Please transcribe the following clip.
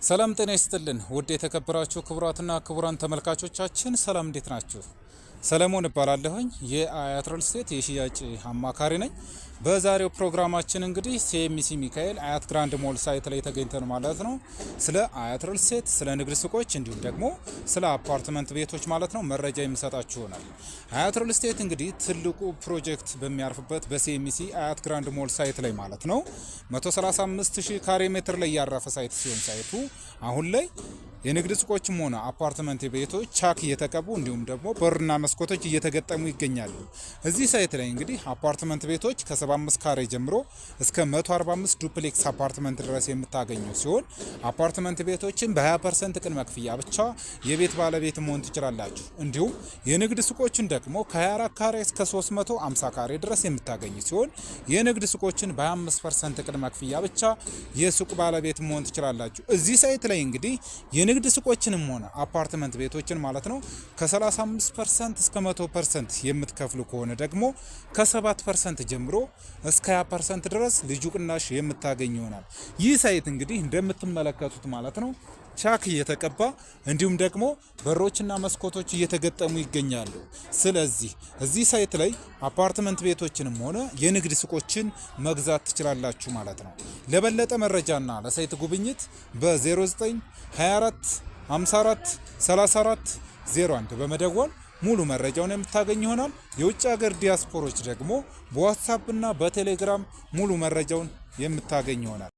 ሰላም ጤና ይስጥልን ውድ የተከበራችሁ ክቡራትና ክቡራን ተመልካቾቻችን ሰላም እንዴት ናችሁ? ሰለሞን እባላለሁኝ የአያት ሪል ስቴት የሽያጭ አማካሪ ነኝ። በዛሬው ፕሮግራማችን እንግዲህ ሲኤምሲ ሚካኤል አያት ግራንድ ሞል ሳይት ላይ ተገኝተን ማለት ነው ስለ አያት ሪል ስቴት ስለ ንግድ ሱቆች እንዲሁም ደግሞ ስለ አፓርትመንት ቤቶች ማለት ነው መረጃ የሚሰጣችሁ ይሆናል። አያት ሪል ስቴት እንግዲህ ትልቁ ፕሮጀክት በሚያርፍበት በሲኤምሲ አያት ግራንድ ሞል ሳይት ላይ ማለት ነው 135000 ካሬ ሜትር ላይ ያረፈ ሳይት ሲሆን ሳይቱ አሁን ላይ የንግድ ሱቆችም ሆነ አፓርትመንት ቤቶች ቻክ እየተቀቡ እንዲሁም ደግሞ በርና መስኮቶች እየተገጠሙ ይገኛሉ። እዚህ ሳይት ላይ እንግዲህ አፓርትመንት ቤቶች ከ75 ካሬ ጀምሮ እስከ 145 ዱፕሌክስ አፓርትመንት ድረስ የምታገኙ ሲሆን አፓርትመንት ቤቶችን በ20% ቅድመ ክፍያ ብቻ የቤት ባለቤት መሆን ትችላላችሁ። እንዲሁም የንግድ ሱቆችን ደግሞ ከ24 ካሬ እስከ 350 ካሬ ድረስ የምታገኙ ሲሆን የንግድ ሱቆችን በ25% ቅድመ ክፍያ ብቻ የሱቅ ባለቤት መሆን ትችላላችሁ። እዚህ ሳይት ላይ እንግዲህ የንግድ ሱቆችንም ሆነ አፓርትመንት ቤቶችን ማለት ነው ከ35% እስከ 100% የምትከፍሉ ከሆነ ደግሞ ከ7% ጀምሮ እስከ 20% ድረስ ልዩ ቅናሽ የምታገኙ ይሆናል። ይህ ሳይት እንግዲህ እንደምትመለከቱት ማለት ነው ቻክ እየተቀባ እንዲሁም ደግሞ በሮችና መስኮቶች እየተገጠሙ ይገኛሉ። ስለዚህ እዚህ ሳይት ላይ አፓርትመንት ቤቶችንም ሆነ የንግድ ሱቆችን መግዛት ትችላላችሁ ማለት ነው። ለበለጠ መረጃና ለሳይት ጉብኝት በ0924 54 34 01 በመደወል ሙሉ መረጃውን የምታገኙ ይሆናል። የውጭ ሀገር ዲያስፖሮች ደግሞ በዋትስአፕ እና በቴሌግራም ሙሉ መረጃውን የምታገኙ ይሆናል።